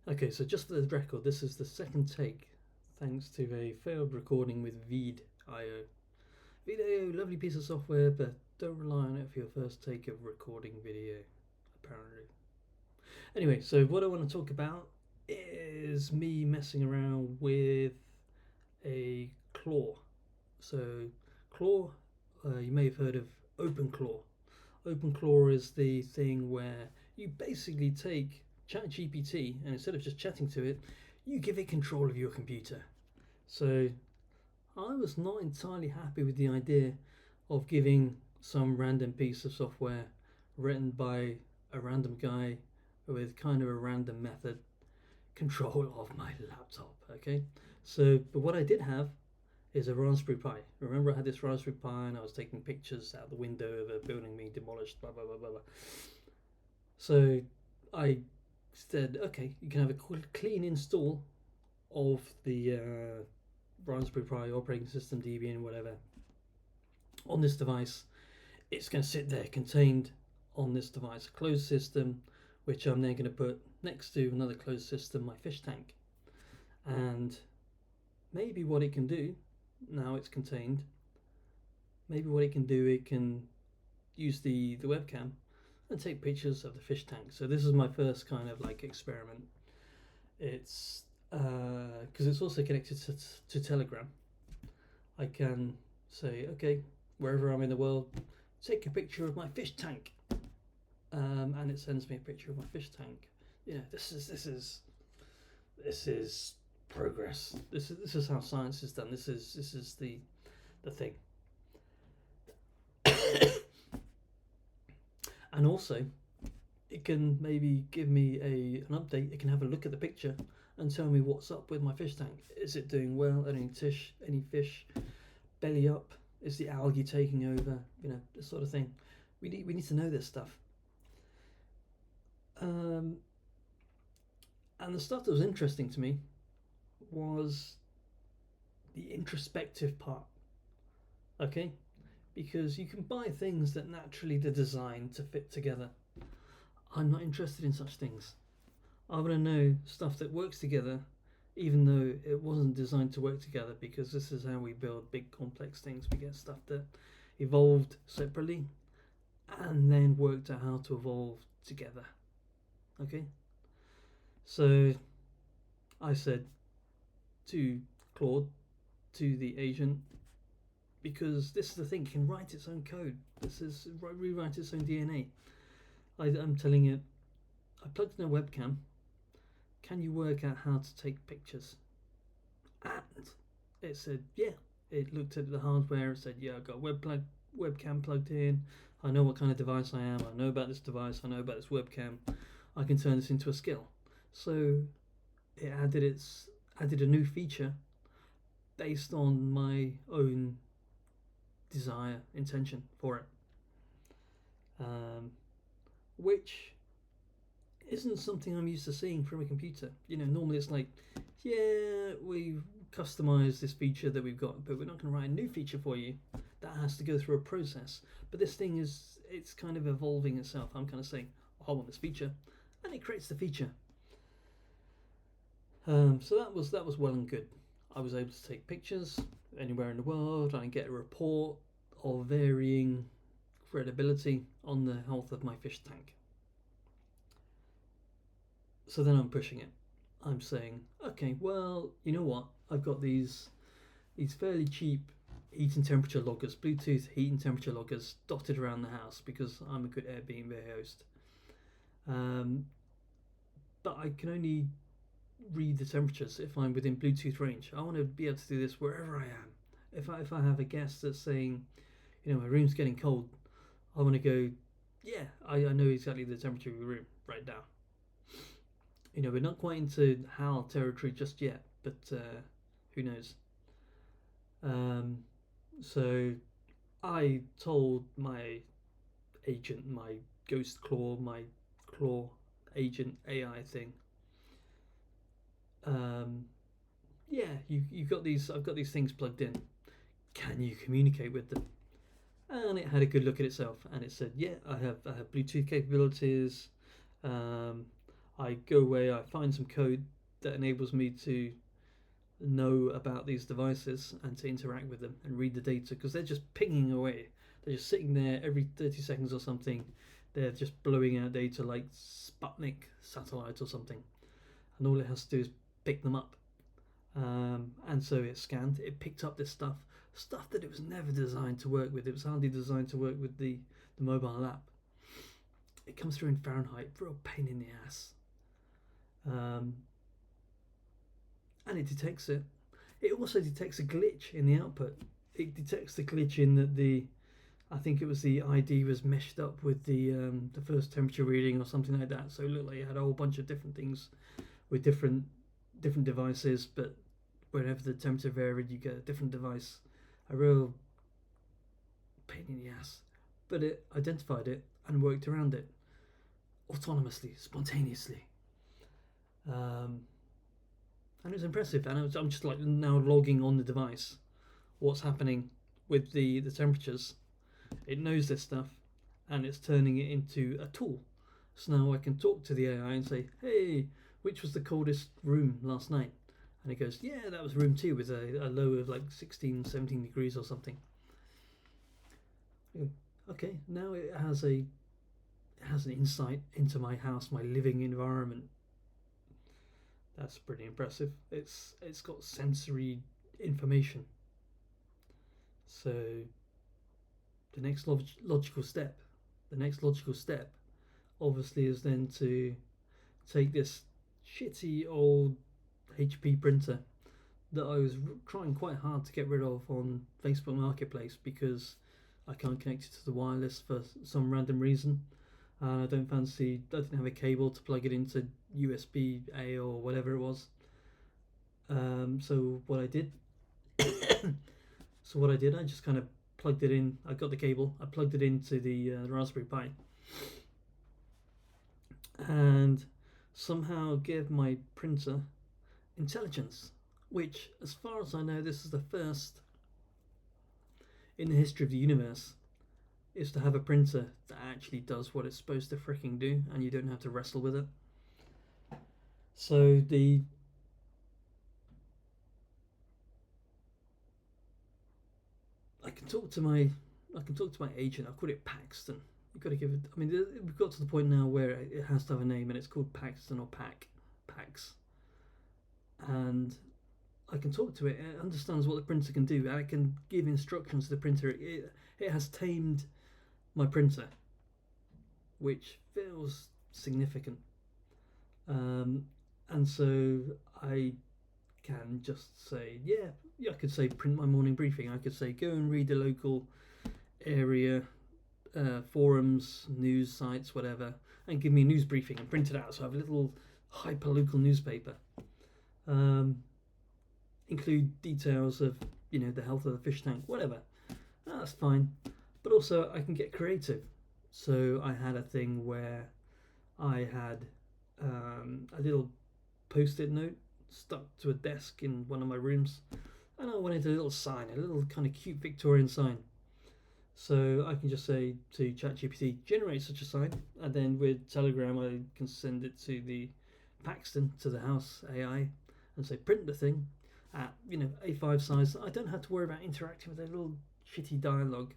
Okay, so just for the record, this is the second take, thanks to a failed recording with Veed.io. Veed.io, lovely piece of software, but don't rely on it for your first take of recording video, apparently. Anyway, so what I want to talk about is me messing around with a claw. So, claw, you may have heard of OpenClaw. OpenClaw is the thing where you basically take ChatGPT and instead of just chatting to it, you give it control of your computer. So I was not entirely happy with the idea of giving some random piece of software written by a random guy with kind of a random method control of my laptop. Okay, so but what I did have is a Raspberry Pi. Remember, I had this Raspberry Pi and I was taking pictures out the window of a building being demolished, blah, blah, blah, blah, blah. So I said, okay, you can have a clean install of the Raspberry Pi operating system, Debian, whatever, on this device. It's going to sit there contained on this device, a closed system, which I'm then going to put next to another closed system, my fish tank. And maybe what it can do, now it's contained, maybe what it can do, it can use the webcam and take pictures of the fish tank. So this is my first kind of like experiment. It's because it's also connected to Telegram. I can say, okay, wherever I'm in the world, take a picture of my fish tank, and it sends me a picture of my fish tank. You know, this is progress. This is how science is done. This is the thing. And also, it can maybe give me an update. It can have a look at the picture and tell me what's up with my fish tank. Is it doing well? Any fish belly up? Is the algae taking over? You know, this sort of thing. We need to know this stuff. And the stuff that was interesting to me was the introspective part. Okay, because you can buy things that naturally they're designed to fit together. I'm not interested in such things. I want to know stuff that works together, even though it wasn't designed to work together, because this is how we build big complex things. We get stuff that evolved separately and then worked out how to evolve together. Okay? So I said to Claude, to the agent, because this is the thing, it can write its own code. This is rewrite its own DNA. I'm telling it, I plugged in a webcam. Can you work out how to take pictures? And it said, yeah. It looked at the hardware. It said, yeah, I've got a webcam plugged in. I know what kind of device I am. I know about this device. I know about this webcam. I can turn this into a skill. So it added a new feature based on my own desire, intention for it, which isn't something I'm used to seeing from a computer. You know, normally it's like, yeah, we've customized this feature that we've got, but we're not going to write a new feature for you. That has to go through a process. But this thing it's kind of evolving itself. I'm kind of saying, oh, I want this feature, and it creates the feature. So that was well and good. I was able to take pictures anywhere in the world. I get a report of varying credibility on the health of my fish tank. So then I'm pushing it. I'm saying, okay, well, you know what? I've got these fairly cheap heat and temperature loggers, Bluetooth heat and temperature loggers dotted around the house because I'm a good Airbnb host. But I can only read the temperatures if I'm within Bluetooth range. I want to be able to do this wherever I am. If I have a guest that's saying, you know, my room's getting cold, I want to go, yeah, I know exactly the temperature of your room right now. You know, we're not quite into HAL territory just yet, but who knows? So I told my agent, my GhostClaw, my Claw agent AI thing. Yeah, you've got these. I've got these things plugged in. Can you communicate with them? And it had a good look at itself, and it said, yeah, I have Bluetooth capabilities. I go away, I find some code that enables me to know about these devices and to interact with them and read the data, because they're just pinging away. They're just sitting there every 30 seconds or something. They're just blowing out data like Sputnik satellites or something. And all it has to do is pick them up. And so it scanned, it picked up this stuff that it was never designed to work with. It was hardly designed to work with the mobile app. It comes through in Fahrenheit, real pain in the ass. And it detects it. It also detects a glitch in the output. It detects the glitch in that I think it was the ID was meshed up with the first temperature reading or something like that. So it looked like it had a whole bunch of different things with different devices, but whenever the temperature varied, you get a different device. A real pain in the ass. But it identified it and worked around it autonomously, spontaneously. And it was impressive. And I'm just like now logging on the device what's happening with the temperatures. It knows this stuff and it's turning it into a tool. So now I can talk to the AI and say, hey, which was the coldest room last night? And it goes, yeah, that was room 2 with a low of like 16, 17 degrees or something. Okay, now it has an insight into my house, my living environment. That's pretty impressive. It's got sensory information. So the next logical step obviously is then to take this shitty old HP printer that I was trying quite hard to get rid of on Facebook Marketplace because I can't connect it to the wireless for some random reason. And I didn't have a cable to plug it into USB-A or whatever it was. So what I did, I just kind of plugged it in. I got the cable, I plugged it into the Raspberry Pi, and somehow gave my printer intelligence, which, as far as I know, this is the first in the history of the universe, is to have a printer that actually does what it's supposed to freaking do, and you don't have to wrestle with it. So I can talk to my agent. I call it Paxton. You've got to give it. I mean, we've got to the point now where it has to have a name, and it's called Paxton or Pax. And I can talk to it. It understands what the printer can do, and it can give instructions to the printer. It has tamed my printer, which feels significant. And so I can just say, I could say print my morning briefing. I could say go and read the local area forums, news sites, whatever, and give me a news briefing and print it out. So I have a little hyper-local newspaper. Include details of the health of the fish tank, whatever. That's fine. But also I can get creative. So I had a thing where I had a little post-it note stuck to a desk in one of my rooms, and I wanted a little sign, a little kind of cute Victorian sign. So I can just say to ChatGPT, generate such a sign, and then with Telegram I can send it to the Paxton, to the house AI, and say print the thing at A5 size. I don't have to worry about interacting with a little shitty dialogue,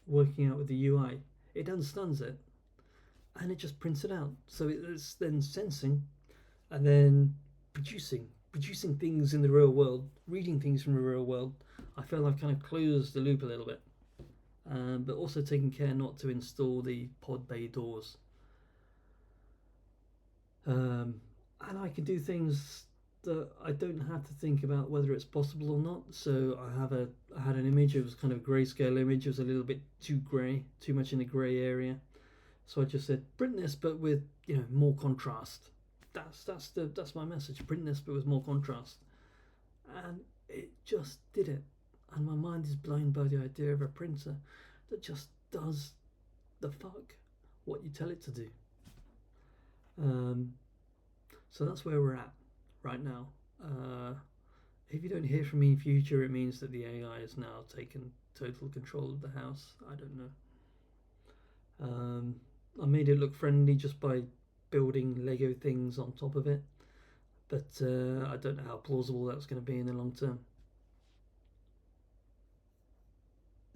working out with the UI. It understands it and it just prints it out. So it's then sensing and then producing things in the real world, reading things from the real world. I feel I've kind of closed the loop a little bit, but also taking care not to install the pod bay doors. And I can do things that I don't have to think about whether it's possible or not. So I had an image. It was kind of a grayscale image. It was a little bit too grey, too much in the grey area. So I just said print this, but with more contrast. That's my message. Print this, but with more contrast. And it just did it. And my mind is blown by the idea of a printer that just does the fuck what you tell it to do. So that's where we're at right now. If you don't hear from me in future, it means that the AI has now taken total control of the house. I don't know. I made it look friendly just by building Lego things on top of it, but I don't know how plausible that's going to be in the long term.